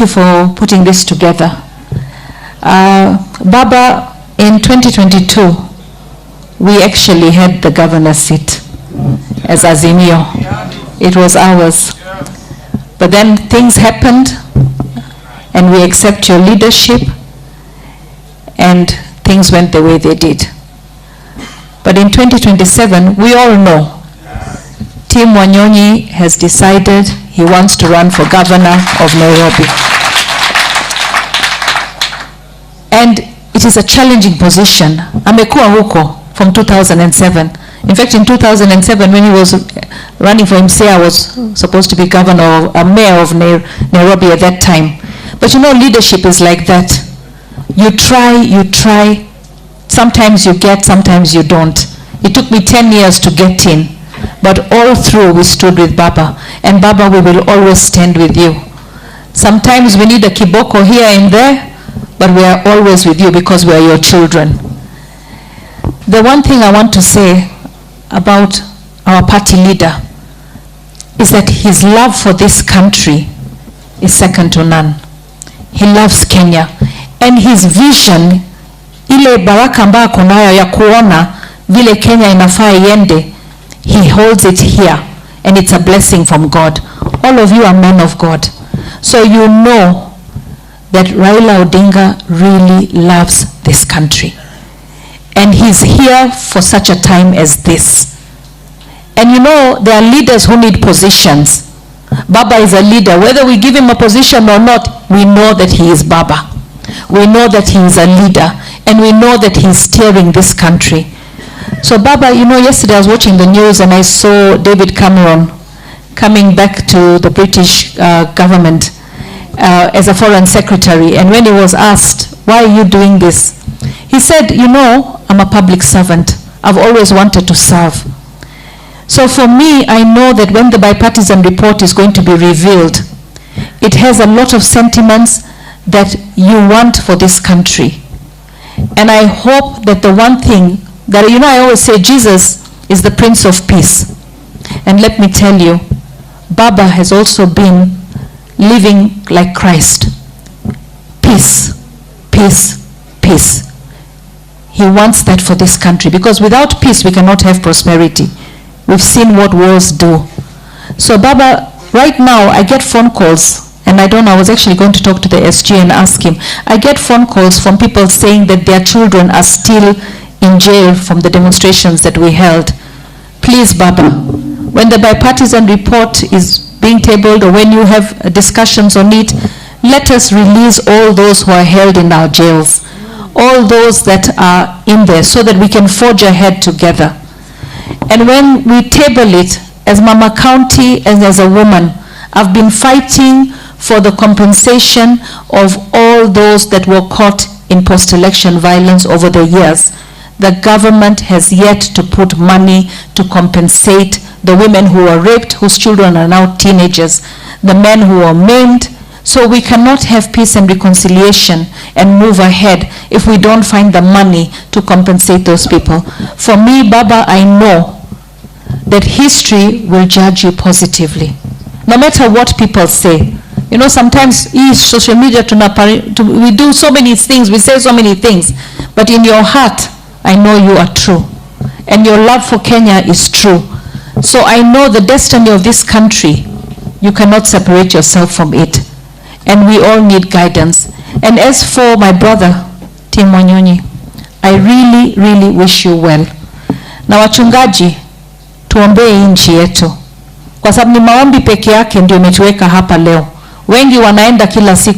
you for putting this together. Baba, in 2022, we actually had the governor's seat as Azimio. It was ours. But then things happened, and we accept your leadership, and things went the way they did. But in 2027, we all know Tim Wanyonyi has decided he wants to run for governor of Nairobi. And it is a challenging position. Amekuwa huko from 2007. In fact, in 2007, when he was running for MCA, I was supposed to be governor or mayor of Nairobi at that time. But you know, leadership is like that. You try. Sometimes you get, sometimes you don't. It took me 10 years to get in. But all through, we stood with Baba. And Baba, we will always stand with you. Sometimes we need a kiboko here and there, but we are always with you because we are your children. The one thing I want to say about our party leader is that his love for this country is second to none. He loves Kenya. And his vision, ile baraka ambayo kunayo ya kuona vile Kenya inafaa iende, he holds it here, and it's a blessing from God. All of you are men of God. So you know that Raila Odinga really loves this country. And he's here for such a time as this. And you know, there are leaders who need positions. Baba is a leader. Whether we give him a position or not, we know that he is Baba. We know that he is a leader. And we know that he's steering this country. So Baba, you know, yesterday I was watching the news and I saw David Cameron coming back to the British government as a foreign secretary. And when he was asked, why are you doing this? He said, you know, I'm a public servant. I've always wanted to serve. So for me, I know that when the bipartisan report is going to be revealed, it has a lot of sentiments that you want for this country. And I hope that the one thing that, you know, I always say Jesus is the Prince of Peace. And let me tell you, Baba has also been living like Christ. Peace, peace, peace. He wants that for this country, because without peace we cannot have prosperity. We've seen what wars do. So Baba, right now I get phone calls, and I was actually going to talk to the SG and ask him. I get phone calls from people saying that their children are still in jail from the demonstrations that we held. Please, Baba, when the bipartisan report is being tabled, or when you have discussions on it, let us release all those who are held in our jails, all those that are in there, so that we can forge ahead together. And when we table it, as Mama County and as a woman, I've been fighting for the compensation of all those that were caught in post-election violence over the years. The government has yet to put money to compensate the women who were raped, whose children are now teenagers, the men who were maimed. So we cannot have peace and reconciliation and move ahead if we don't find the money to compensate those people. For me, Baba, I know that history will judge you positively, no matter what people say. You know, sometimes social media, we do so many things, we say so many things, but in your heart, I know you are true, and your love for Kenya is true. So I know the destiny of this country, you cannot separate yourself from it, and we all need guidance. And as for my brother, Tim Wanyonyi, I really, really wish you well. Na wachungaji, tuombee nchi yetu, kwa sababu ni maombi peke yake ndio imetuweka hapa leo. Wengi wanaenda kila siku